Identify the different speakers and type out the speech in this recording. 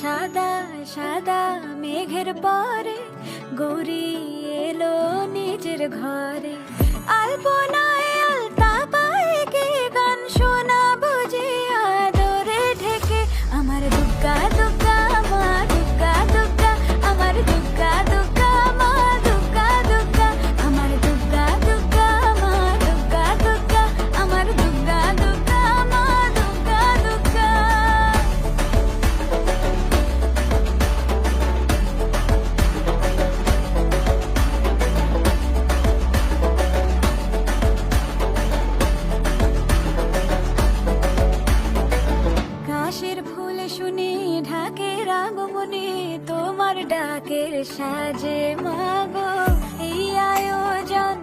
Speaker 1: সাদা সাদা মেঘের পরে গৌরী এলো নিজের ঘরে। আলপনায় আলতা পায়ে কে গান শোনাবো যে আদরে ঢেকে। আমার দুগ্গা দুগ্গা মা দুগ্গা দুগ্গা, আমার দুগ্গা দুগ্গা মা দুগ্গা দুগ্গা, আমার দুগ্গা দুগ্গা মা দুগ্গা দুগ্গা, আমার দুগ্গা দুগ্গা মা দুগ্গা দুগ্গা। কাশের ফুল শুনে ঢাকের আগমনে তোমার ডাকের সাজে মাগো এই আয়োজন।